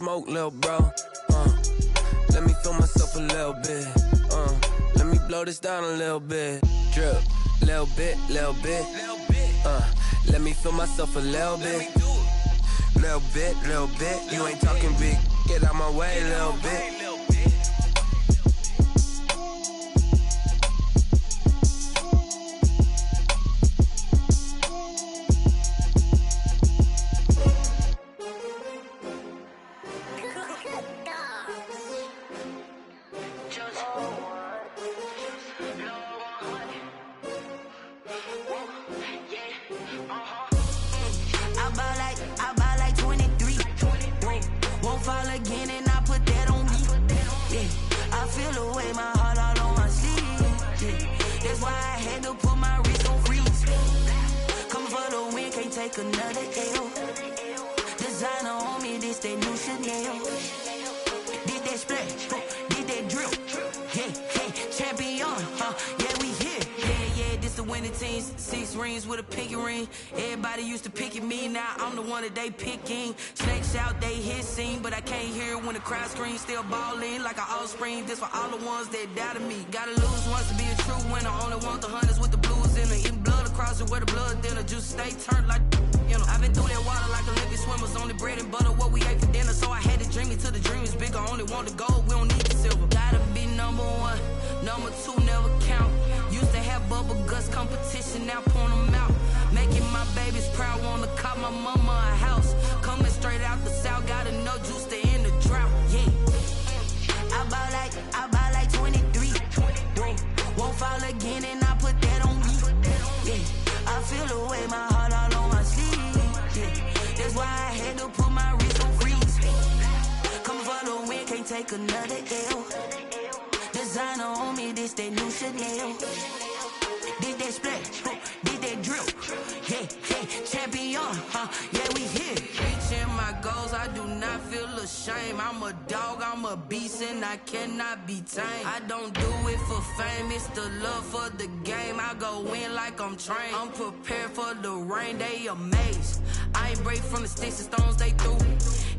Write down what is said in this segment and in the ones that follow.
smoke, lil' bro. Let me feel myself a little bit. Let me blow this down a little bit. Drip, little bit, little bit. Let me feel myself a little bit. Little bit, little bit. You ain't talking big. Get out my way, little bit. Another L. Designer on me, this that new Chanel. Did that splash, did that drill. Yeah, champion, yeah, we here. Yeah, this the winning team. 6 rings with a pinky ring. Everybody used to pick at me, now I'm the one that they picking. Snakes out, they hit scene, but I can't hear when the crowd screams. Still ballin' like an offspring. This for all the ones that doubted me. Gotta lose once to be a true winner. Only want the hunters with the blues in it. Eating blood across it where the blood dinner. Juice stay turned like, you know. I've been through that water like Olympic swimmers. Only bread and butter, what we ate for dinner. So I had to dream it till the dream is bigger. Only want the gold, we don't need the silver. Gotta be number 1, number 2 never count. Used to have bubble guts competition, now point them out. Making my babies proud, wanna cop my mama a house. Coming straight out the south, gotta know juice to end the drought. Yeah, I buy like 23. Won't fall again, and I put that on me. Yeah, I feel the way, my heart all on my sleeve. Yeah, that's why I had to put my wrist on freeze. Coming for the win, can't take another L. Designer on me, this that new Chanel. Did that splash, did that drill. Yeah, champion, yeah, we here. Reaching my goals, I do not feel ashamed. I'm a dog, I'm a beast, and I cannot be tamed. I don't do it for fame, it's the love for the game. I go in like I'm trained. I'm prepared for the rain, they amazed. I ain't break from the sticks and stones they threw.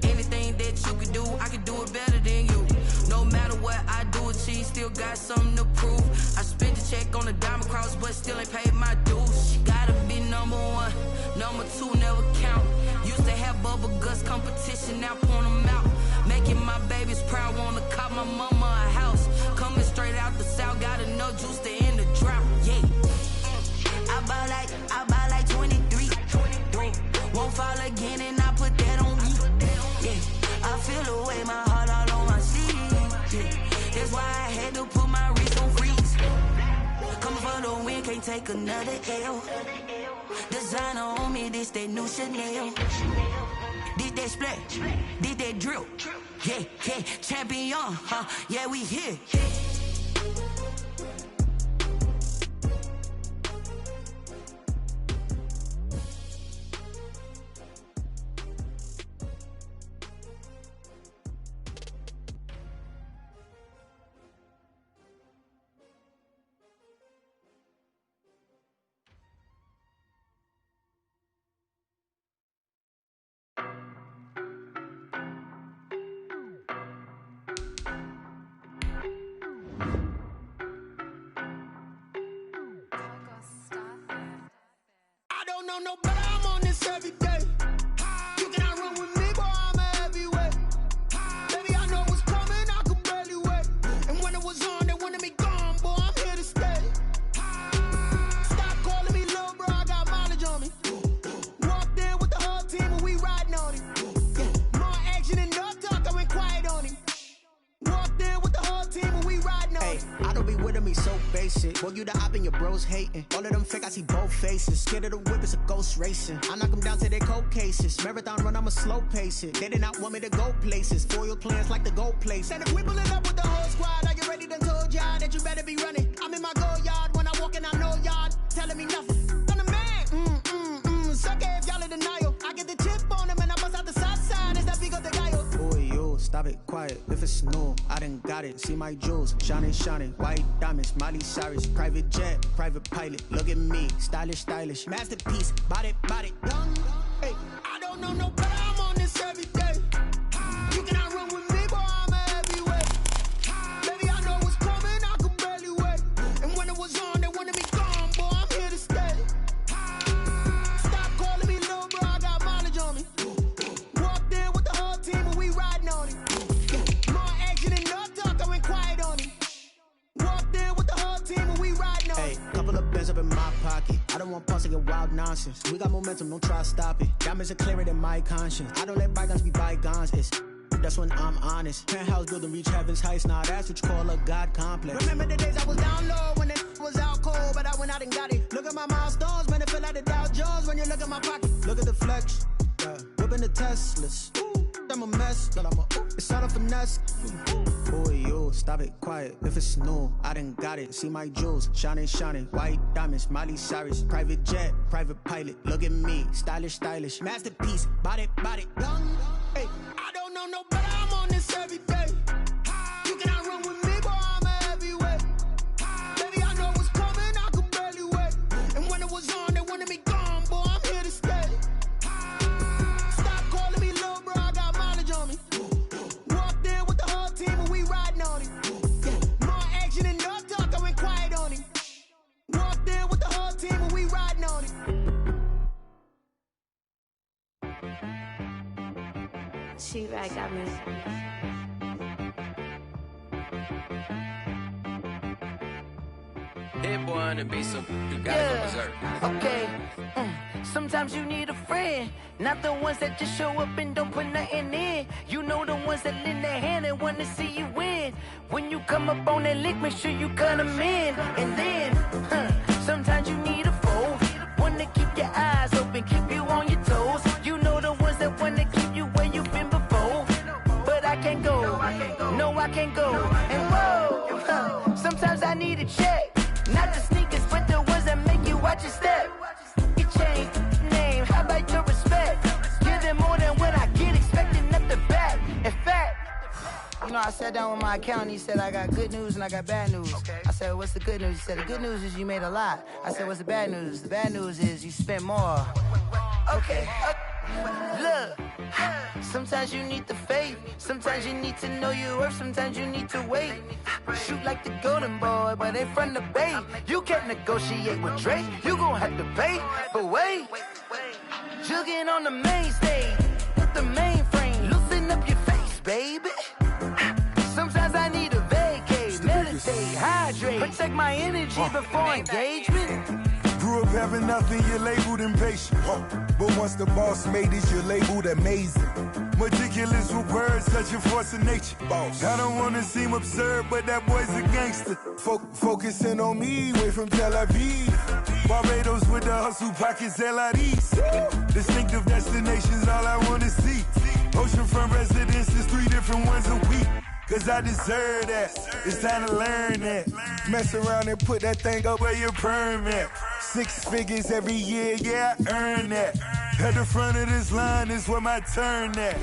Anything that you could do, I can do it better than you. No matter what I do, achieve, still got something to prove. I spent the check on the diamond cross, but still ain't paid my dues. Gotta be number 1, number 2 never count. Used to have bubble guts competition, now point them out. Making my babies proud, wanna cop my mama a house. Coming straight out the south, gotta know juice to end the drought. Yeah, I buy like 23. Won't fall again, and I put that on me. Yeah, I feel the way, my heart all on my sleeve. Yeah, that's why I had to put my wrist on freeze. Coming for the win, can't take another L. Designer on me, this that new Chanel. Did that splash, did that drill. Yeah, champion, yeah, we here. No, but I'm on this every day. You cannot run with me, boy, I'm a heavyweight. Baby, I know what's coming, I could barely wait. And when it was on, they wanted me gone, boy, I'm here to stay. Stop calling me little bro, I got mileage on me. Walked in with the whole team and we riding on it. Yeah. More action and no talk, I went quiet on him. Walked in with the whole team and we riding on it. I don't be with him, he's so basic. Boy, you the op and your bros hating. All of them fake, I see both faces. Scared of the whip, it's a ghost racing. I knock them down to their cold cases. Marathon run, I'ma slow pace it. They did not want me to go places. Foil plans like the gold place. And if we pulling up with the whole squad, are you ready? Done told y'all that you better be running. I'm in my go yard when I walk in, I know y'all telling me nothing. I'm the man, suck it if y'all in denial. I get the chip on them and I bust out the south side. It's that big of the guy. Boy, yo, stop it, quiet. If it's new, I done got it. See my jewels, shining, shining. White diamonds, Miley Cyrus. Private jet, private pilot. Look at me, stylish, stylish. Masterpiece, body, young. Hey, I don't know no better, I'm on this every day. You can bounce like a wild nonsense. We got momentum, don't try to stop it. Diamonds are clearer than my conscience. I don't let bygones be bygones. That's when I'm honest. Penthouse building, reach heaven's heights. Now that's what you call a God complex. Remember the days I was down low when it was out cold, but I went out and got it. Look at my milestones, man, it feel like the Dow Jones when you look at my pocket. Look at the flex, yeah. Whipping the Teslas. I'm a mess, but I'm a it's all a finesse. Boy, you stop it, quiet. If it's new, I done got it. See my jewels, shining, shining. White diamonds, Miley Cyrus. Private jet, private pilot. Look at me, stylish, stylish. Masterpiece, body, young. Hey, I don't know no better. I'm on this every day. You cannot run with me, boy. I'm a heavyweight. Baby, I know what's coming. I could barely wait. And when it was on, they wanted me gone, boy. I'm here to stay. Stop calling me little bro. I got mileage on me. Walked in with the whole team and we riding on it. More action and no talk. I went quiet on it. Walked in with the whole team and we riding on it. She right got me. Hit boy on the beat, so you gotta go berserk. Okay. Sometimes you need a friend, not the ones that just show up and don't put nothing in. You know the ones that lend their hand and want to see you win. When you come up on that lick, make sure you cut them in. And then, sometimes you need a foe, one to keep your eyes open, keep you on your toes. You know the ones that want to keep you where you've been before. But I can't go, no I can't go. And whoa, sometimes I need a check, not the sneakers, but the ones that make you watch your step. You change name, how about your respect? Give them more than what I get, expecting nothing back. In fact, you know, I sat down with my accountant, he said, I got good news and I got bad news. I said, what's the good news? He said, the good news is you made a lot. I said, what's the bad news? The bad news is you spent more. Okay. Look, sometimes you need the faith, sometimes you need to know your worth, sometimes you need to wait. Shoot like the golden boy, but in front of the bay. You can't negotiate with Drake, you gon' have to pay. But wait, jugging on the main stage with the mainframe, loosen up your face, baby. Sometimes I need a vacate, meditate, hydrate, protect my energy before engagement. Grew up having nothing, you're labeled impatient. But once the boss made it, you're labeled amazing. Meticulous with words, such a force of nature. Boss. I don't wanna seem absurd, but that boy's a gangster. Focusing on me, way from Tel Aviv. Barbados with the hustle pockets, LIDs. Distinctive destinations, all I wanna see. Oceanfront residences, 3 different ones a week. Cause I deserve that, it's time to learn that. Mess around and put that thing up where your perm at. 6 figures every year, yeah, I earn that. At the front of this line is where my turn at.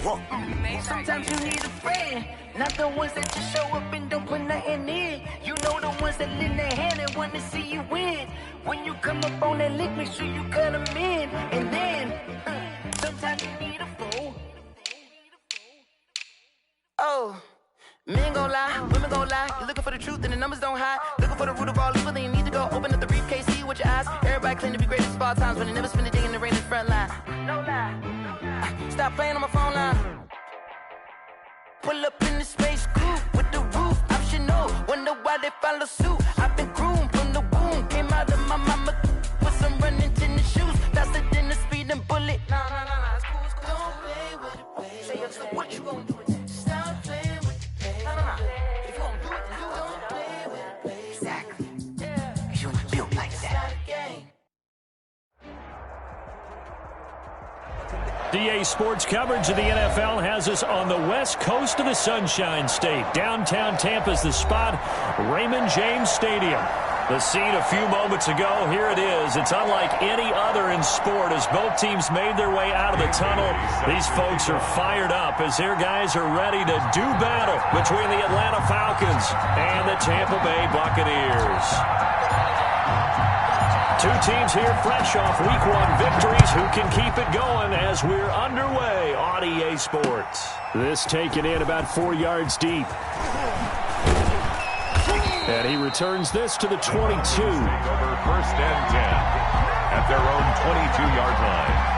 Sometimes you need a friend, not the ones that just show up and don't put nothing in. You know the ones that lend their hand and want to see you win. When you come up on that lick, make sure you cut them in. And then, sometimes you need a foe. Oh. Men gon' lie, women gon' lie. You're looking for the truth and the numbers don't hide. Looking for the root of all evil, then you need to go open up the briefcase, see with your eyes. Everybody claim to be greatest of all times, but they never spend a day in the rain in the front line. No lie. Stop playing on my phone line. Pull up in the space coupe with the roof optional. Wonder why they follow suit. I've been groomed from the womb. Came out of my mama with some running tennis shoes. Faster than the speeding bullet. Nah, it's cool, it's cool. Don't play with it, baby. Say so what you gon' do with it? Stop playing with it. If you gon' do it, then don't play with it, baby. Exactly. Yeah. You built like that. DA Sports coverage of the NFL has us on the west coast of the Sunshine State. Downtown Tampa's the spot, Raymond James Stadium. The scene a few moments ago, here it is. It's unlike any other in sport as both teams made their way out of the tunnel. These folks are fired up as their guys are ready to do battle between the Atlanta Falcons and the Tampa Bay Buccaneers. 2 teams here fresh off Week 1 victories who can keep it going as we're underway on EA Sports. This taken in about 4 yards deep. And he returns this to the 22. Over 1st and 10 at their own 22-yard line.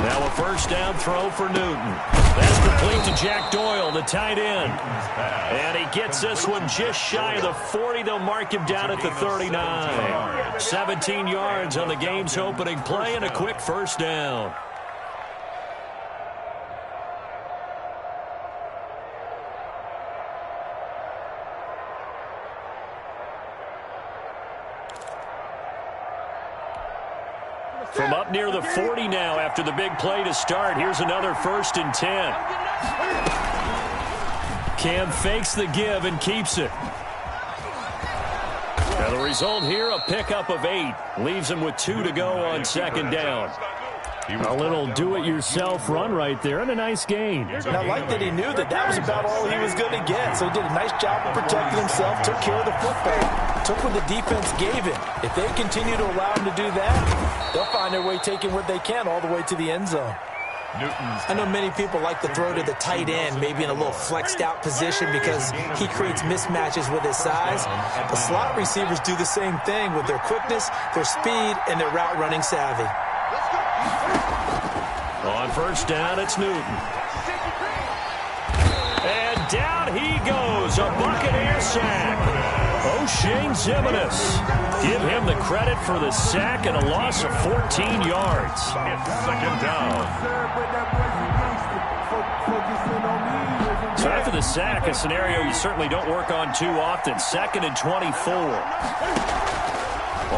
Now a first down throw for Newton. That's complete to Jack Doyle, the tight end. And he gets this one just shy of the 40. They'll mark him down at the 39. 17 yards on the game's opening play and a quick first down. From up near the 40 now after the big play to start. Here's another 1st and 10. Cam fakes the give and keeps it. Now the result here, a pickup of 8. Leaves him with 2 to go on 2nd down. A little do-it-yourself run right there and a nice gain. And I like that he knew that that was about all he was going to get. So he did a nice job of protecting himself, took care of the football, took what the defense gave him. If they continue to allow him to do that, they'll find their way taking what they can all the way to the end zone. I know many people like to throw to the tight end, maybe in a little flexed out position because he creates mismatches with his size. But slot receivers do the same thing with their quickness, their speed, and their route running savvy. On first down, it's Newton. And down he goes, a Buccaneer sack. O'Shane Ximines. Give him the credit for the sack and a loss of 14 yards. It's 2nd down. So after the sack, a scenario you certainly don't work on too often. 2nd and 24.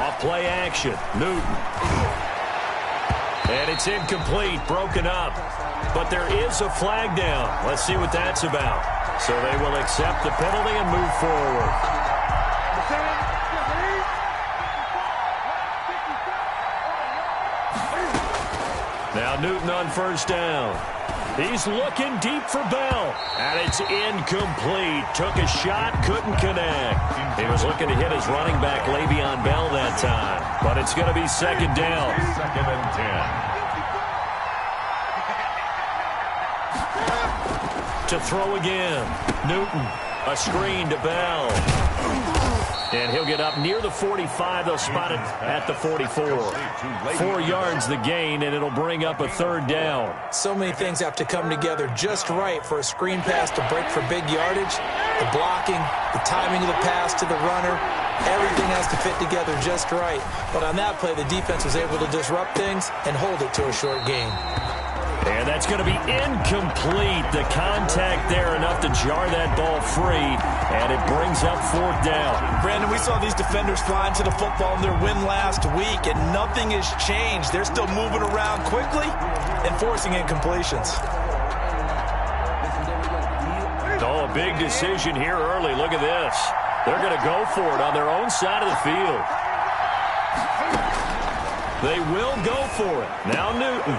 Off play action, Newton. And it's incomplete, broken up. But there is a flag down. Let's see what that's about. So they will accept the penalty and move forward. Now Newton on first down. He's looking deep for Bell. And it's incomplete. Took a shot, couldn't connect. He was looking to hit his running back, Le'Veon Bell, that time. But it's going to be 2nd down. 2nd and 10. To throw again. Newton. A screen to Bell. And he'll get up near the 45. They'll spot it at the 44. 4 yards the gain, and it'll bring up a 3rd down. So many things have to come together just right for a screen pass to break for big yardage. The blocking, the timing of the pass to the runner, everything has to fit together just right. But on that play, the defense was able to disrupt things and hold it to a short gain. And that's going to be incomplete. The contact there enough to jar that ball free, and it brings up 4th down. Brandon, we saw these defenders flying to the football in their win last week, and nothing has changed. They're still moving around quickly and forcing incompletions. Oh, a big decision here early. Look at this. They're going to go for it on their own side of the field. They will go for it. Now Newton.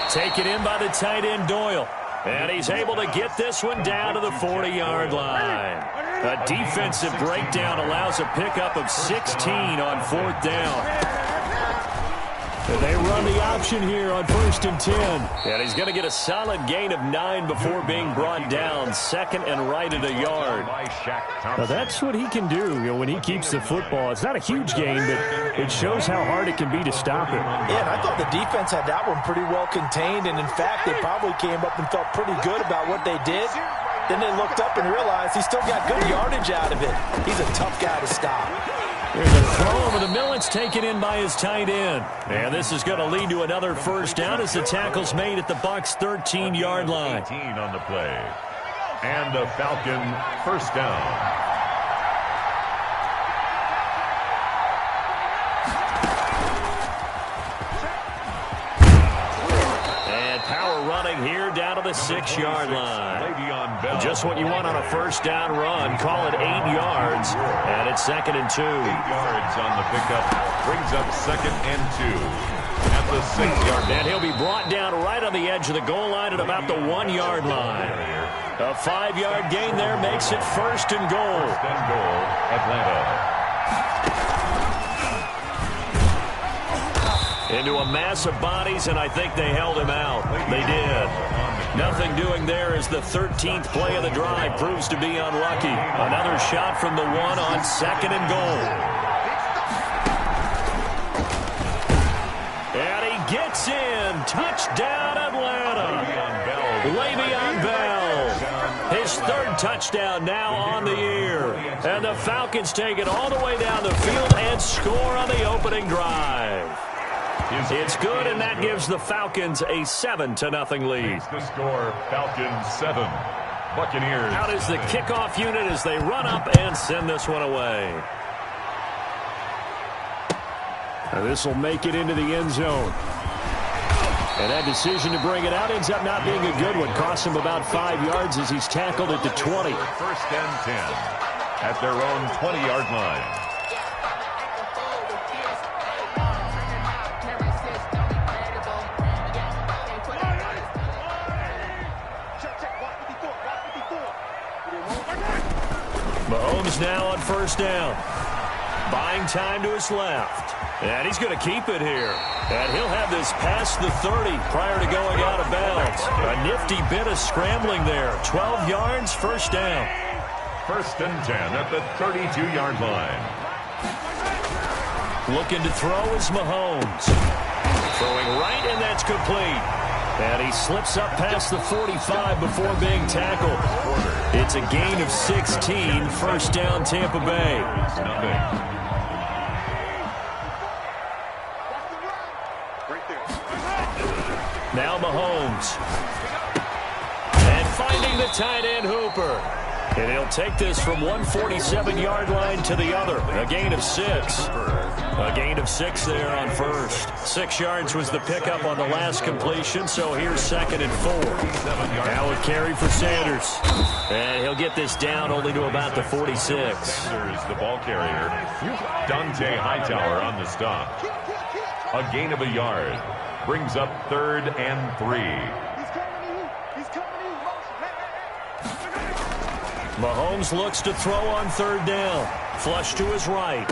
Taken in by the tight end Doyle. And he's able to get this one down to the 40-yard line. A defensive breakdown allows a pickup of 16 on 4th down. And they run the option here on 1st and 10. And he's going to get a solid gain of 9 before being brought down. 2nd and right at a yard. Now that's what he can do, when he keeps the football. It's not a huge gain, but it shows how hard it can be to stop it. Yeah, and I thought the defense had that one pretty well contained. And, in fact, they probably came up and felt pretty good about what they did. Then they looked up and realized he still got good yardage out of it. He's a tough guy to stop. There's a throw over the middle. It's taken in by his tight end. And this is going to lead to another 1st down as the tackle's made at the Bucs' 13-yard line. 18 on the play. And a Falcon 1st down. Here down to the 6-yard line. Just what you want on a 1st down run. Call it 8 yards. And it's 2nd and 2. 8 yards on the pickup. Brings up 2nd and 2. At the 6-yard line. And he'll be brought down right on the edge of the goal line at about the 1-yard line. A 5-yard gain there makes it 1st and goal. 1st and goal, Atlanta. Into a mass of bodies, and I think they held him out. They did. Nothing doing there as the 13th play of the drive proves to be unlucky. Another shot from the 1 on 2nd and goal. And he gets in. Touchdown, Atlanta. Le'Veon Bell. His third touchdown now on the year. And the Falcons take it all the way down the field and score on the opening drive. It's good, and that gives the Falcons a 7-0 lead. The score, Falcons 7. Buccaneers. Out is the kickoff unit as they run up and send this one away. This will make it into the end zone. And that decision to bring it out ends up not being a good one. Costs him about 5 yards as he's tackled at the 20. First and 10 at their own 20-yard line. Mahomes now on first down. Buying time to his left. And he's going to keep it here. And he'll have this past the 30 prior to going out of bounds. A nifty bit of scrambling there. 12 yards, first down. First and 10 at the 32-yard line. Looking to throw is Mahomes. Throwing right, and that's complete. And he slips up past the 45 before being tackled. It's a gain of 16, first down Tampa Bay. Now Mahomes. And finding the tight end Hooper. And he'll take this from 147-yard line to the other. A gain of 6. A gain of 6 there on first. 6 yards was the pickup on the last completion, so here's second and 4. Now a carry for Sanders. And he'll get this down only to about the 46. Sanders, the ball carrier. Dante Hightower on the stop. A gain of a yard. Brings up third and 3. Mahomes looks to throw on third down. Flush to his right.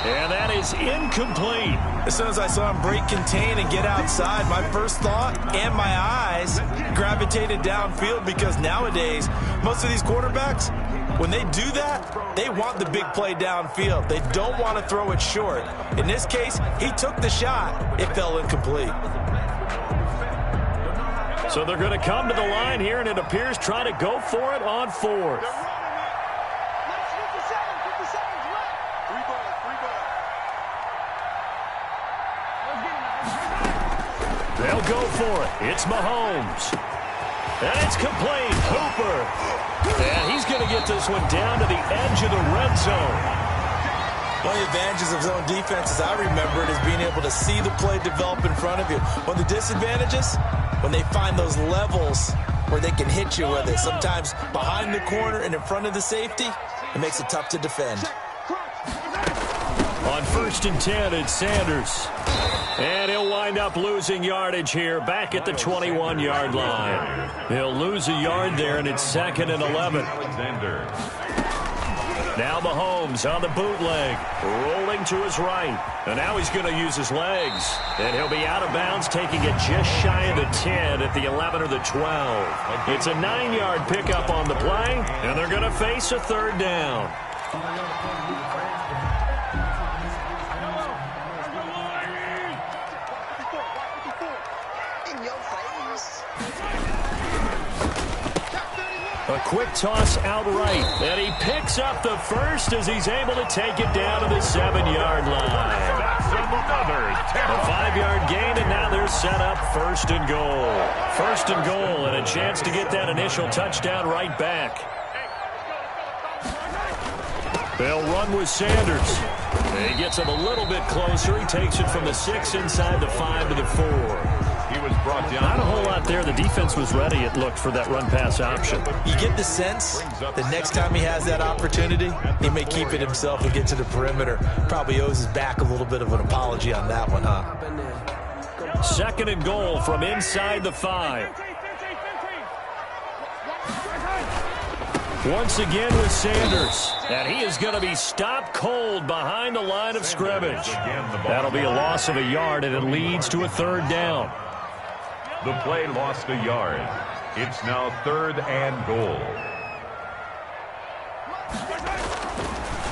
And that is incomplete. As soon as I saw him break contain and get outside, my first thought and my eyes gravitated downfield, because nowadays, most of these quarterbacks, when they do that, they want the big play downfield. They don't want to throw it short. In this case, he took the shot. It fell incomplete. So they're going to come to the line here, and it appears trying to go for it on fourth. They'll go for it. It's Mahomes. And it's complete. Hooper. And he's going to get this one down to the edge of the red zone. One of the advantages of zone defense, as I remember it, is being able to see the play develop in front of you. One of the disadvantages, when they find those levels where they can hit you with it. Sometimes behind the corner and in front of the safety, it makes it tough to defend. On first and 10, it's Sanders. And he'll wind up losing yardage here back at the 21-yard line. He'll lose a yard there, and it's second and 11. Now Mahomes on the bootleg, rolling to his right. And now he's going to use his legs. And he'll be out of bounds, taking it just shy of the 10 at the 11 or the 12. It's a 9-yard pickup on the play, and they're going to face a third down. A quick toss out right, and he picks up the first as he's able to take it down to the 7-yard line. A 5-yard gain, and now they're set up first and goal. First and goal, and a chance to get that initial touchdown right back. They'll run with Sanders. He gets him a little bit closer. He takes it from the 6 inside the 5 to the 4. He was brought down. Not a whole lot there. The defense was ready, it looked, for that run-pass option. You get the sense that next time he has that opportunity, he may keep it himself and get to the perimeter. Probably owes his back a little bit of an apology on that one, huh? Second and goal from inside the 5. Once again with Sanders. And he is going to be stopped cold behind the line of scrimmage. That'll be a loss of a yard, and it leads to a third down. The play lost a yard. It's now third and goal.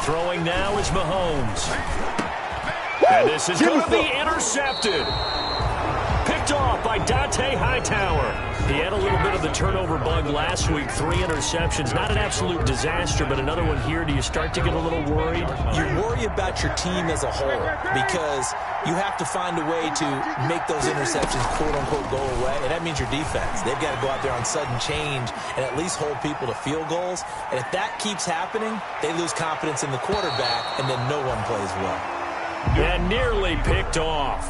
Throwing now is Mahomes. And this is going to be intercepted. Picked off by Dante Hightower. He had a little bit of the turnover bug last week. 3 interceptions. Not an absolute disaster, but another one here. Do you start to get a little worried? You worry about your team as a whole because you have to find a way to make those interceptions, quote-unquote, go away, and that means your defense. They've got to go out there on sudden change and at least hold people to field goals. And if that keeps happening, they lose confidence in the quarterback, and then no one plays well. And nearly picked off.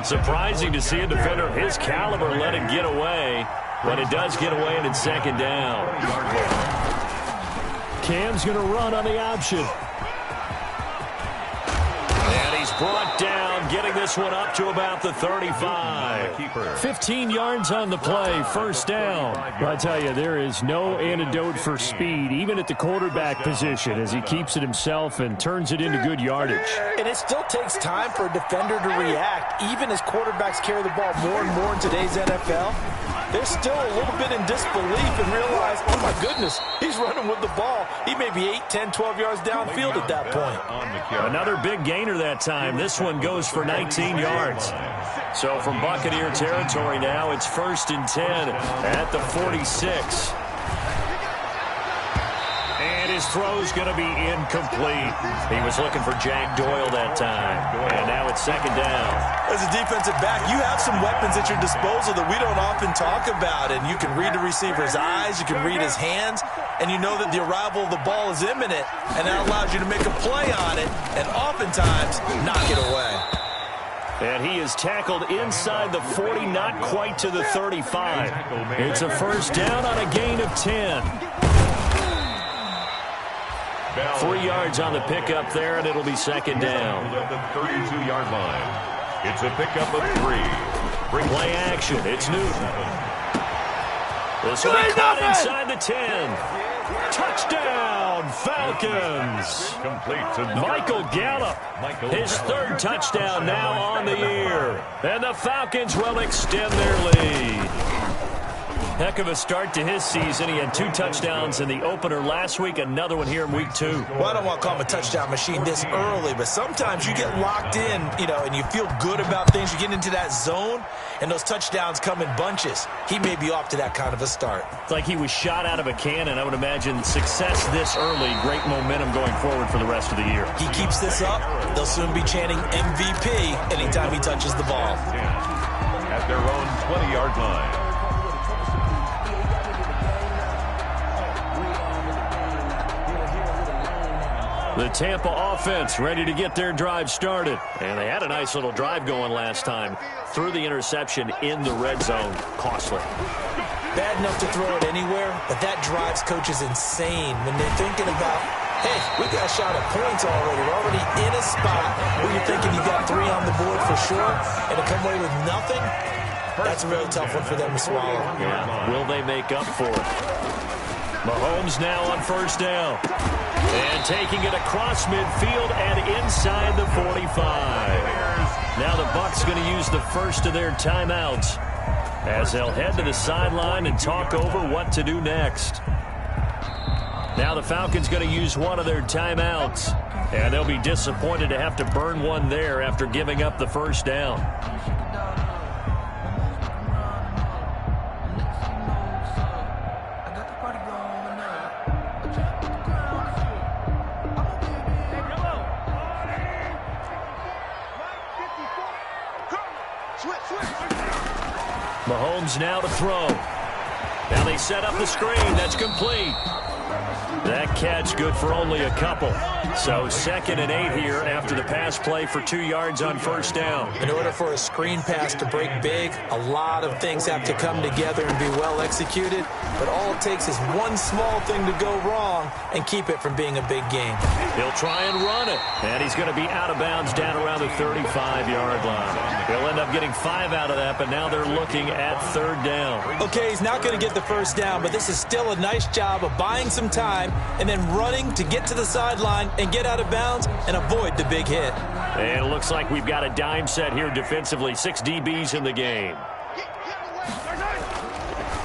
Surprising to see a defender of his caliber let it get away, but it does get away and it's second down. Cam's going to run on the option. And he's brought down, getting this one up to about the 35. 15 yards on the play, first down. I tell you, there is no antidote for speed, even at the quarterback position, as he keeps it himself and turns it into good yardage. And it still takes time for a defender to react, even as quarterbacks carry the ball more and more in today's NFL. They're still a little bit in disbelief and realize, oh my goodness, he's running with the ball. He may be 8, 10, 12 yards downfield at that point. Another big gainer that time. This one goes for 19 yards. So from Buccaneer territory now, it's 1st and 10 at the 46. And his throw's going to be incomplete. He was looking for Jack Doyle that time. And now it's second down. As a defensive back, you have some weapons at your disposal that we don't often talk about. And you can read the receiver's eyes, you can read his hands, and you know that the arrival of the ball is imminent. And that allows you to make a play on it and oftentimes knock it away. And he is tackled inside the 40, not quite to the 35. It's a first down on a gain of 10. 3 yards on the pickup there, and it'll be second down. At the 32-yard line. It's a pickup of 3. Play action. It's Newton. This will be caught inside the 10. Touchdown, Falcons. Michael Gallup, his 3rd touchdown now on the year. And the Falcons will extend their lead. Heck of a start to his season. He had 2 touchdowns in the opener last week, another one here in week 2. Well, I don't want to call him a touchdown machine this early, but sometimes you get locked in, and you feel good about things. You get into that zone, and those touchdowns come in bunches. He may be off to that kind of a start. It's like he was shot out of a cannon. I would imagine success this early, great momentum going forward for the rest of the year. He keeps this up, they'll soon be chanting MVP anytime he touches the ball. At their own 20-yard line. The Tampa offense ready to get their drive started. And they had a nice little drive going last time. Threw the interception in the red zone. Costly. Bad enough to throw it anywhere, but that drives coaches insane when they're thinking about, hey, we got a shot at points already. We're already in a spot where you're thinking you got 3 on the board for sure, and to come away with nothing, that's a really tough one for them to swallow. Yeah. Will they make up for it? Mahomes now on first down. And taking it across midfield and inside the 45. Now the Bucs going to use the first of their timeouts as they'll head to the sideline and talk over what to do next. Now the Falcons going to use one of their timeouts. And they'll be disappointed to have to burn one there after giving up the first down. Mahomes now to throw. Now they set up the screen. That's complete. That catch good for only a couple. So 2nd and 8 here after the pass play for 2 yards on first down. In order for a screen pass to break big, a lot of things have to come together and be well executed. But all it takes is one small thing to go wrong and keep it from being a big game. He'll try and run it. And he's going to be out of bounds down around the 35-yard line. He'll end up getting 5 out of that, but now they're looking at 3rd down. Okay, he's not going to get the first down, but this is still a nice job of buying some time and then running to get to the sideline and get out of bounds and avoid the big hit. And it looks like we've got a dime set here defensively. 6 DBs in the game.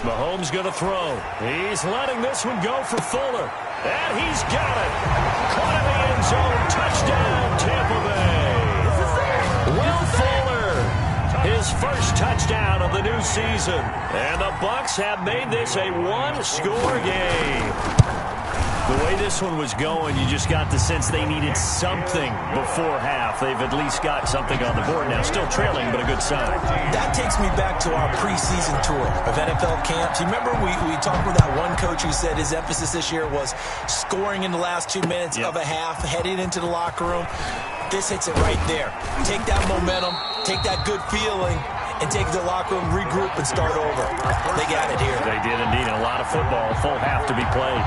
Mahomes going to throw. He's letting this one go for Fuller. And he's got it. Caught in the end zone. Touchdown, Tampa Bay. his first touchdown of the new season. And the Bucs have made this a one-score game. The way this one was going, you just got the sense they needed something before half. They've at least got something on the board now. Still trailing, but a good sign. That takes me back to our preseason tour of NFL camps. You remember we talked with that one coach who said his emphasis this year was scoring in the last 2 minutes of a half, heading into the locker room. This hits it right there. Take that momentum, take that good feeling, and take it to the locker room, regroup, and start over. They got it here. They did indeed. A lot of football, full half to be played.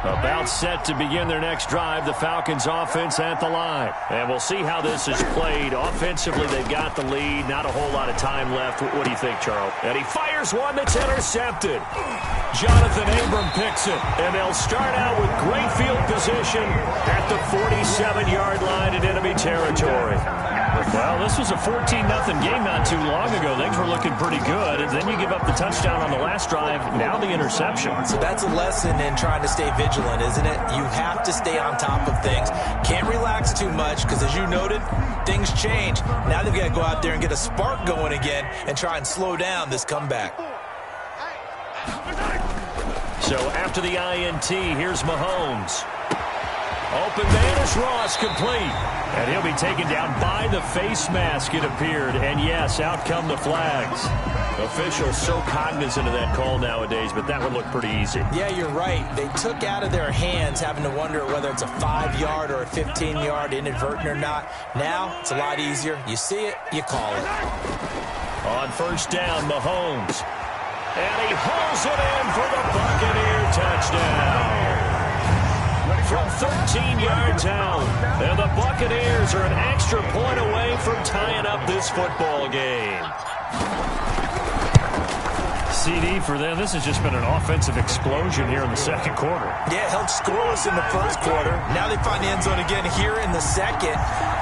About set to begin their next drive, the Falcons offense at the line. And we'll see how this is played. Offensively, they've got the lead. Not a whole lot of time left. What do you think, Charles? And he fires one that's intercepted. Jonathan Abram picks it. And they'll start out with great field position at the 47-yard line in enemy territory. Well, this was a 14-0 game not too long ago. Things were looking pretty good. And then you give up the touchdown on the last drive. Now the interception. So that's a lesson in trying to stay vigilant, isn't it? You have to stay on top of things. Can't relax too much because, as you noted, things change. Now they've got to go out there and get a spark going again and try and slow down this comeback. So after the INT, here's Mahomes. Open man is Ross, complete. And he'll be taken down by the face mask, it appeared. And yes, out come the flags. Officials so cognizant of that call nowadays, but that would look pretty easy. Yeah, you're right. They took out of their hands having to wonder whether it's a 5-yard or a 15-yard inadvertent or not. Now, it's a lot easier. You see it, you call it. On first down, Mahomes. And he hauls it in for the Buccaneer touchdown. From 13 yards out. And the Buccaneers are an extra point away from tying up this football game. CD for them. This has just been an offensive explosion here in the second quarter. Yeah, held scoreless in the first quarter. Now they find the end zone again here in the second.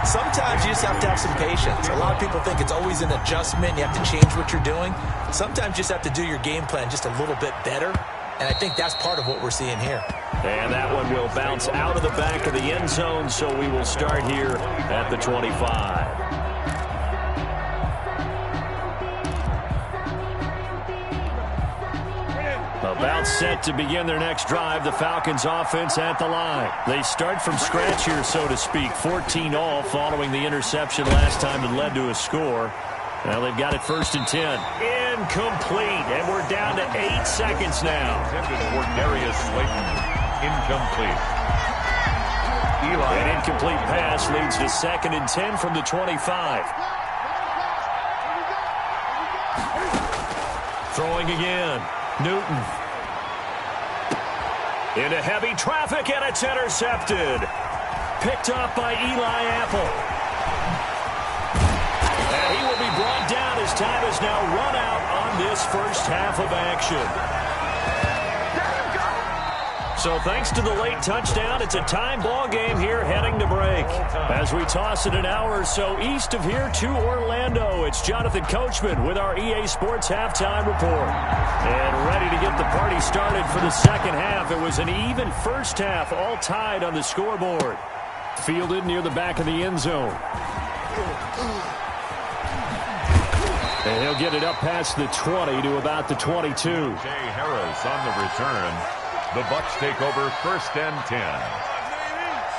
Sometimes you just have to have some patience. A lot of people think it's always an adjustment. You have to change what you're doing. Sometimes you just have to do your game plan just a little bit better. And I think that's part of what we're seeing here. And that one will bounce out of the back of the end zone, so we will start here at the 25. About set to begin their next drive, the Falcons offense at the line. They start from scratch here, so to speak. 14 all following the interception last time that led to a score. Now they've got it first and 10. Incomplete, and we're down to 8 seconds now. Intended for Darius Slayton. Incomplete. Eli. An incomplete pass leads to second and 10 from the 25. Throwing again. Newton. Into heavy traffic, and it's intercepted. Picked up by Eli Apple. And he will be brought down as time has now run out on this first half of action. So thanks to the late touchdown, it's a time ball game here heading to break. As we toss it an hour or so east of here to Orlando, it's Jonathan Coachman with our EA Sports Halftime Report. And ready to get the party started for the second half. It was an even first half, all tied on the scoreboard. Fielded near the back of the end zone. And he'll get it up past the 20 to about the 22. Jay Harris on the return. The Bucs take over first and 10.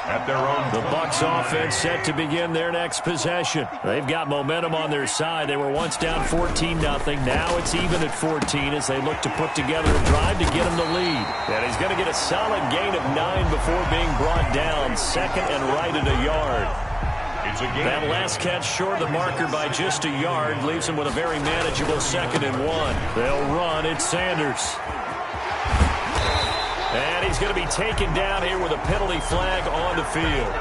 At their own. The Bucs offense set to begin their next possession. They've got momentum on their side. They were once down 14-0. Now it's even at 14 as they look to put together a drive to get him the lead. And he's going to get a solid gain of 9 before being brought down. Second and right at a yard. That last catch short of the marker by just a yard leaves him with a very manageable second and 1. They'll run. It's Sanders. And he's going to be taken down here with a penalty flag on the field.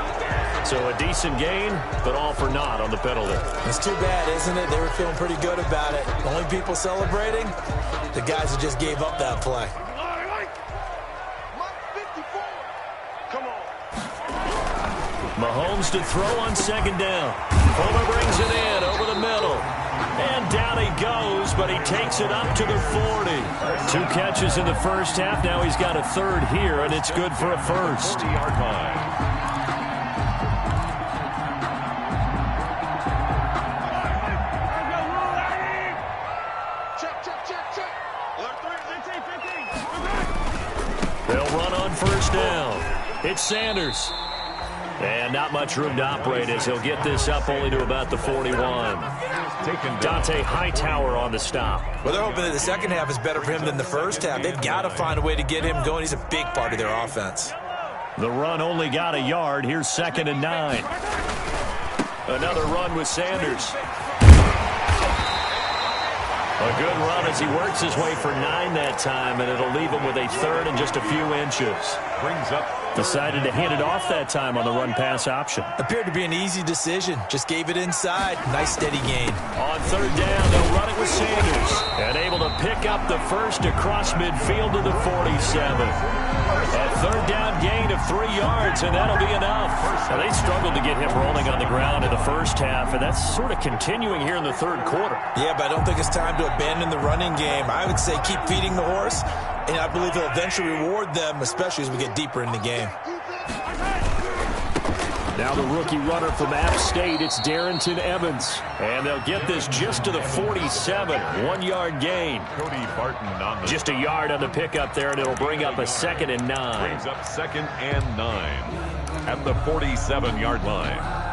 So a decent gain, but all for naught on the penalty. It's too bad, isn't it? They were feeling pretty good about it. The only people celebrating, the guys who just gave up that play. Mahomes to throw on second down. Fuller brings it in over the middle. And down he goes, but he takes it up to the 40. 2 catches in the first half. Now he's got a third here, and it's good for a first. 40-yard line. It's Sanders. And not much room to operate as he'll get this up only to about the 41. Dante Hightower on the stop. Well, they're hoping that the second half is better for him than the first half. They've got to find a way to get him going. He's a big part of their offense. The run only got a yard. Here's 2nd and 9. Another run with Sanders. A good run as he works his way for 9 that time, and it'll leave him with a 3rd and just a few inches. Brings up. Decided to hand it off that time on the run-pass option. Appeared to be an easy decision. Just gave it inside. Nice steady gain. On 3rd down, they'll run it with Sanders. And able to pick up the first across midfield to the 47. A 3rd down gain of 3 yards, and that'll be enough. Now, they struggled to get him rolling on the ground in the first half, and that's sort of continuing here in the 3rd quarter. Yeah, but I don't think it's time to abandon the running game. I would say keep feeding the horse, and I believe he'll eventually reward them, especially as we get deeper in the game. Now the rookie runner from App State, it's Darrington Evans. And they'll get this just to the 47, 1-yard gain. Cody Barton on the just a yard on the pickup there, and it'll bring up a 2nd and 9. Brings up 2nd and 9 at the 47-yard line.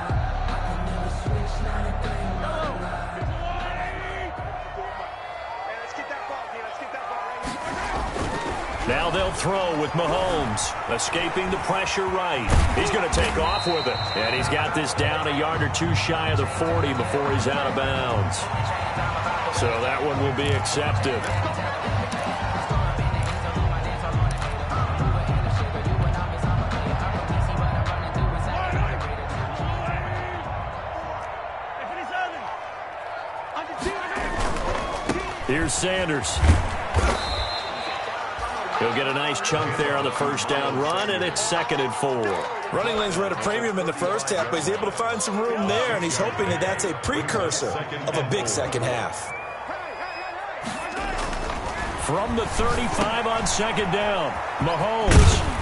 Now they'll throw with Mahomes, escaping the pressure right. He's going to take off with it. And he's got this down a yard or 2 shy of the 40 before he's out of bounds. So that one will be accepted. Here's Sanders. He'll get a nice chunk there on the 1st down run, and it's 2nd and 4. Running lanes were at a premium in the first half, but he's able to find some room there, and he's hoping that that's a precursor of a big second half. From the 35 on 2nd down, Mahomes.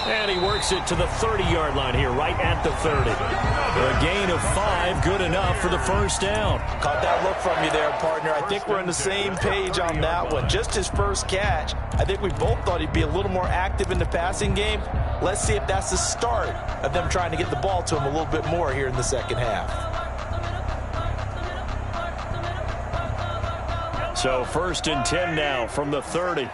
And he works it to the 30-yard line here, right at the 30. A gain of 5, good enough for the 1st down. Caught that look from you there, partner. I think we're on the same page on that one. Just his first catch. I think we both thought he'd be a little more active in the passing game. Let's see if that's the start of them trying to get the ball to him a little bit more here in the second half. So 1st and 10 now from the 30.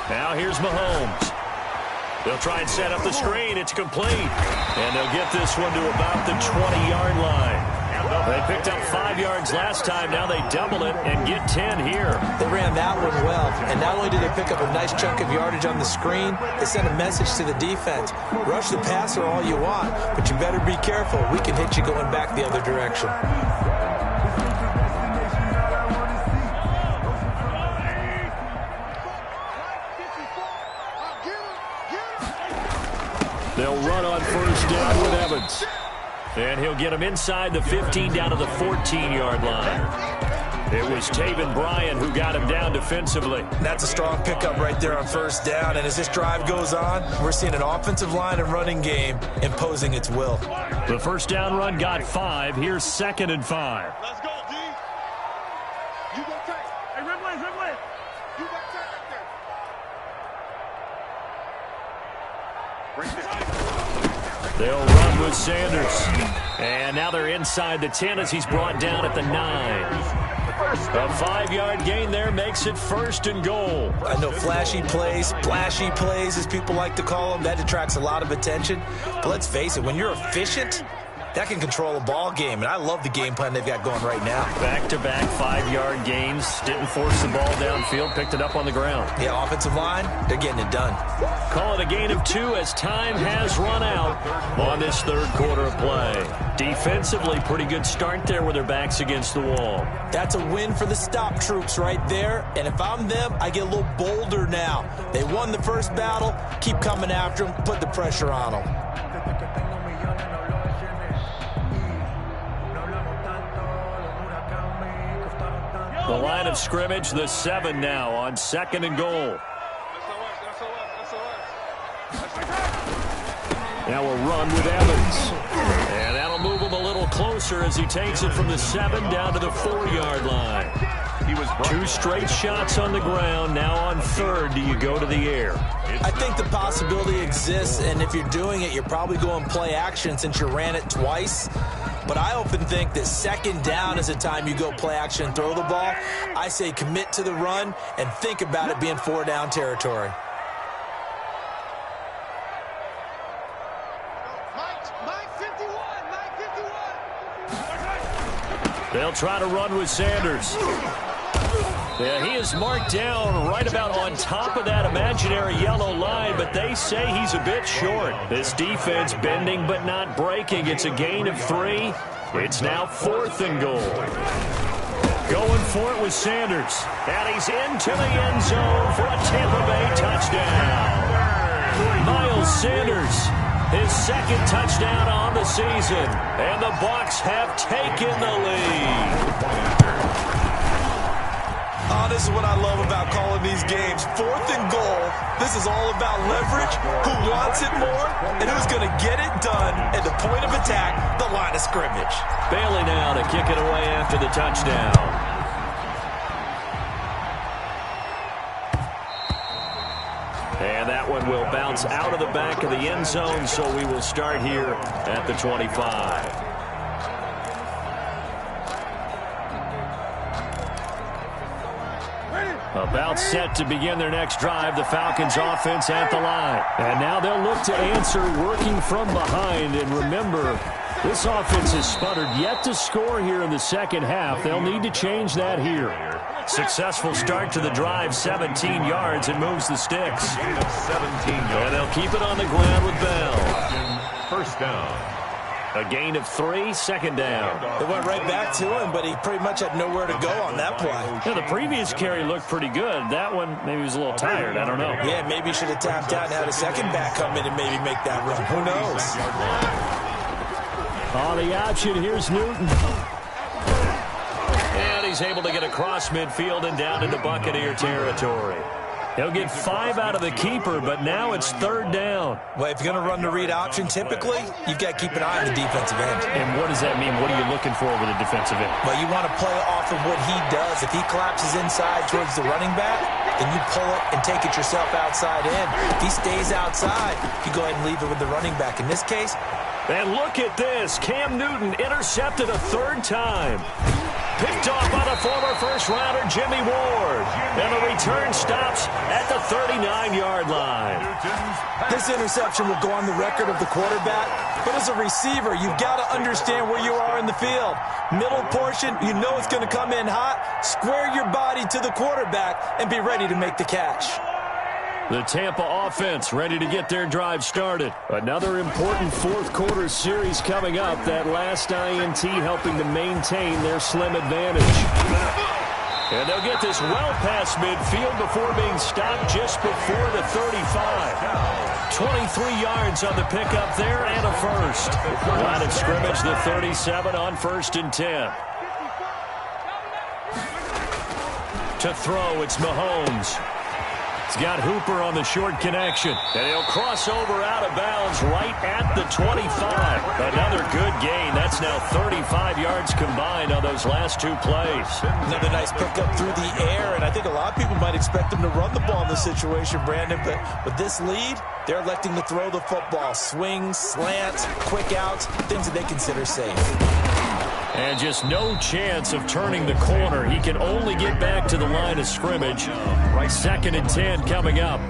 Now here's Mahomes. They'll try and set up the screen. It's complete. And they'll get this one to about the 20-yard line. They picked up 5 yards last time. Now they double it and get 10 here. They ran that one well. And not only did they pick up a nice chunk of yardage on the screen, they sent a message to the defense. Rush the passer all you want, but you better be careful. We can hit you going back the other direction. They'll run on 1st down with Evans. And he'll get him inside the 15 down to the 14-yard line. It was Taven Bryan who got him down defensively. That's a strong pickup right there on 1st down. And as this drive goes on, we're seeing an offensive line and running game imposing its will. The 1st down run got 5. Here's 2nd and 5. Let's go, D. You go take. Hey, Ridley. You go take right there. They'll run with Sanders. And now they're inside the 10 as he's brought down at the 9. A 5-yard gain there makes it 1st and goal. I know flashy plays, splashy plays, as people like to call them, that attracts a lot of attention. But let's face it, when you're efficient, that can control a ball game, and I love the game plan they've got going right now. Back-to-back 5-yard gains. Didn't force the ball downfield. Picked it up on the ground. Yeah, offensive line, they're getting it done. Call it a gain of 2 as time has run out on this 3rd quarter of play. Defensively, pretty good start there with their backs against the wall. That's a win for the stop troops right there, and if I'm them, I get a little bolder now. They won the first battle. Keep coming after them. Put the pressure on them. The line of scrimmage, the 7 now on 2nd and goal. Now a run with Evans. And that'll move him a little closer as he takes it from the 7 down to the 4-yard line. Two straight shots on the ground. Now on third, do you go to the air? I think the possibility exists, and if you're doing it, you're probably going play action since you ran it twice. But I often think that second down is the time you go play action and throw the ball. I say commit to the run and think about it being 4-down territory. They'll try to run with Sanders. Yeah, he is marked down right about on top of that imaginary yellow line, but they say he's a bit short. This defense bending but not breaking. It's a gain of 3. It's now 4th and goal. Going for it with Sanders. And he's into the end zone for a Tampa Bay touchdown. Miles Sanders, his second touchdown on the season. And the Bucs have taken the lead. This is what I love about calling these games. 4th and goal. This is all about leverage, who wants it more, and who's going to get it done at the point of attack, the line of scrimmage. Bailey now to kick it away after the touchdown. And that one will bounce out of the back of the end zone, so we will start here at the 25. About set to begin their next drive, the Falcons offense at the line. And now they'll look to answer working from behind. And remember, this offense has sputtered yet to score here in the second half. They'll need to change that here. Successful start to the drive, 17 yards, and moves the sticks. 17 yards. And they'll keep it on the ground with Bell. First down. A gain of 3, second down. They went right back to him, but he pretty much had nowhere to go on that play. Yeah, the previous carry looked pretty good. That one, maybe he was a little tired. I don't know. Yeah, maybe he should have tapped out and had a second back come in and maybe make that run. Who knows? On the option, here's Newton. And he's able to get across midfield and down into Buccaneer territory. He'll get 5 out of the keeper, but now it's 3rd down. Well, if you're going to run the read option, typically, you've got to keep an eye on the defensive end. And what does that mean? What are you looking for with a defensive end? Well, you want to play off of what he does. If he collapses inside towards the running back, then you pull it and take it yourself outside in. If he stays outside, you go ahead and leave it with the running back. In this case, and look at this. Cam Newton intercepted a 3rd time. Picked off by the former first-rounder Jimmy Ward. And the return stops at the 39-yard line. This interception will go on the record of the quarterback. But as a receiver, you've got to understand where you are in the field. Middle portion, you know it's going to come in hot. Square your body to the quarterback and be ready to make the catch. The Tampa offense ready to get their drive started. Another important 4th quarter series coming up. That last INT helping to maintain their slim advantage. And they'll get this well past midfield before being stopped just before the 35. 23 yards on the pickup there and a first. Line of scrimmage, the 37 on 1st and 10. To throw, it's Mahomes. He's got Hooper on the short connection. And he'll cross over out of bounds right at the 25. Another good gain. That's now 35 yards combined on those last 2 plays. Another nice pickup through the air, and I think a lot of people might expect him to run the ball in this situation, Brandon. But with this lead, they're electing to throw the football. Swings, slants, quick outs, things that they consider safe. And just no chance of turning the corner. He can only get back to the line of scrimmage. 2nd and 10 coming up.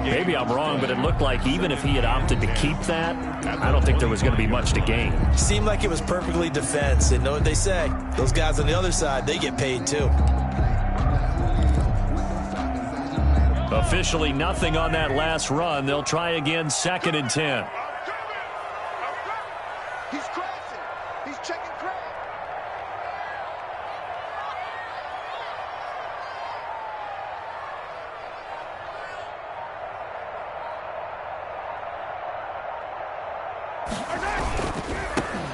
Maybe I'm wrong, but it looked like even if he had opted to keep that, I don't think there was going to be much to gain. Seemed like it was perfectly defense. And know what they say? Those guys on the other side, they get paid too. Officially nothing on that last run. They'll try again, 2nd and 10. He's crossing. He's checking crack.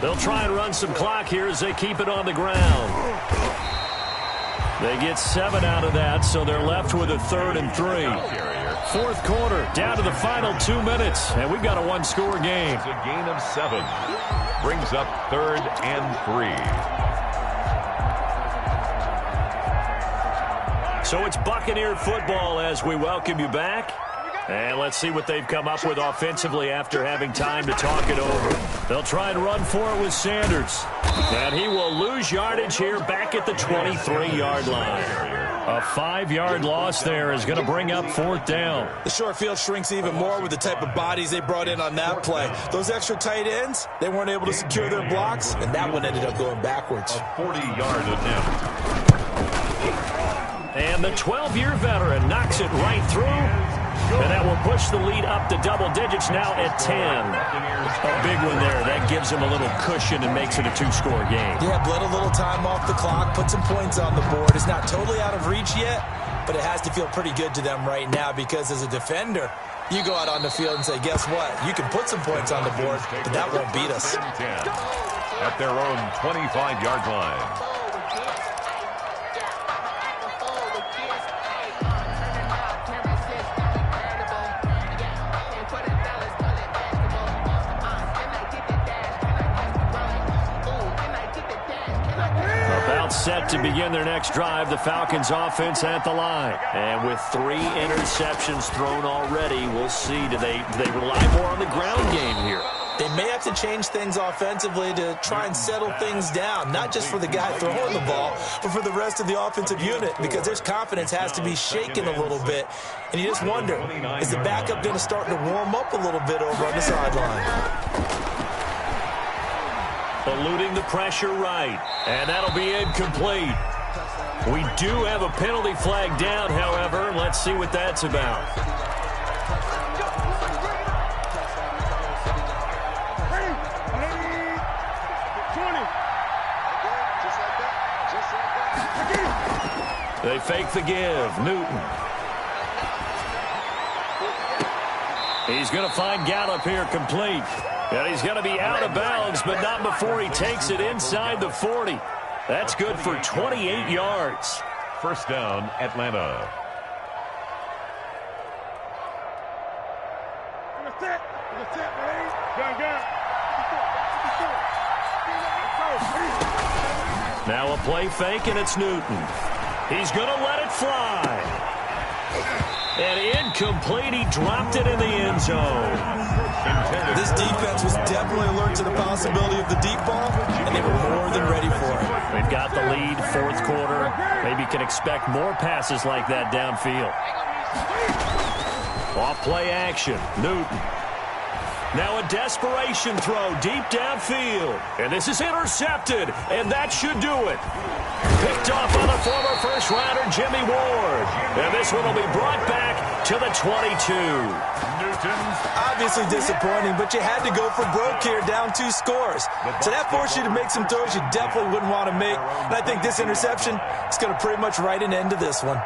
They'll try and run some clock here as they keep it on the ground. They get 7 out of that, so they're left with a 3rd and 3. 4th quarter, down to the final 2 minutes, and we've got a 1-score game. It's a gain of 7. Brings up 3rd and 3. So it's Buccaneer football as we welcome you back. And let's see what they've come up with offensively after having time to talk it over. They'll try and run for it with Sanders. And he will lose yardage here back at the 23-yard line. A 5-yard loss there is going to bring up 4th down. The short field shrinks even more with the type of bodies they brought in on that play. Those extra tight ends, they weren't able to secure their blocks, and that one ended up going backwards. A 40-yard attempt. And the 12-year veteran knocks it right through. And that will push the lead up to double digits now at 10. A big one there. That gives him a little cushion and makes it a 2-score game. Yeah, bled a little time off the clock, put some points on the board. It's not totally out of reach yet, but it has to feel pretty good to them right now because as a defender, you go out on the field and say, guess what? You can put some points on the board, but that won't beat us. At their own 25-yard line. Set to begin their next drive, the Falcons offense at the line. And with 3 interceptions thrown already, we'll see. Do they rely more on the ground game here? They may have to change things offensively to try and settle things down, not just for the guy throwing the ball, but for the rest of the offensive unit, because their confidence has to be shaken a little bit. And you just wonder, is the backup going to start to warm up a little bit over on the sideline? Eluding the pressure right, and that'll be incomplete. We do have a penalty flag down, however. Let's see what that's about. They fake the give. Newton. He's going to find Gallup here complete. And he's going to be out of bounds, but not before he takes it inside the 40. That's good for 28 yards. First down, Atlanta. Now a play fake, and it's Newton. He's going to let it fly. And incomplete. He dropped it in the end zone. This defense was definitely alert to the possibility of the deep ball, and they were more than ready for it. They've got the lead, 4th quarter. Maybe can expect more passes like that downfield. Off play action, Newton. Now a desperation throw deep downfield. And this is intercepted, and that should do it. Picked off on the former first-rounder, Jimmy Ward. And this one will be brought back to the 22. Obviously disappointing, but you had to go for broke here, down 2 scores. So that forced you to make some throws you definitely wouldn't want to make. And I think this interception is going to pretty much write an end to this one.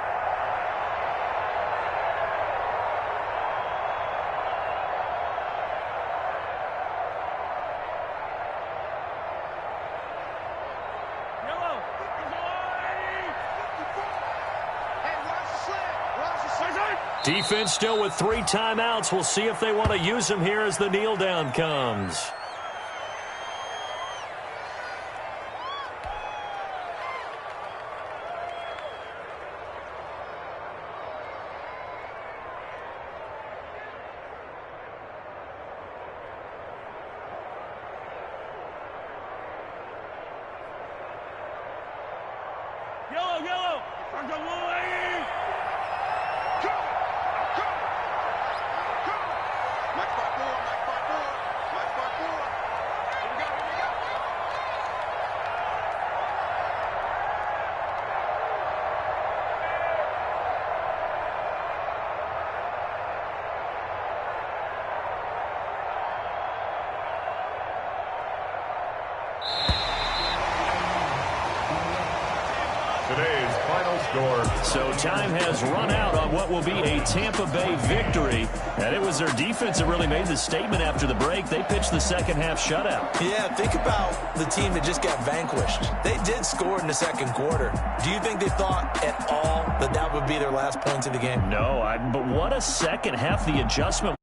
Defense still with 3 timeouts. We'll see if they want to use them here as the kneel down comes. Today's final score. So time has run out on what will be a Tampa Bay victory. And it was their defense that really made the statement after the break. They pitched the second half shutout. Yeah, think about the team that just got vanquished. They did score in the second quarter. Do you think they thought at all that that would be their last points of the game? No, but what a second half. The adjustment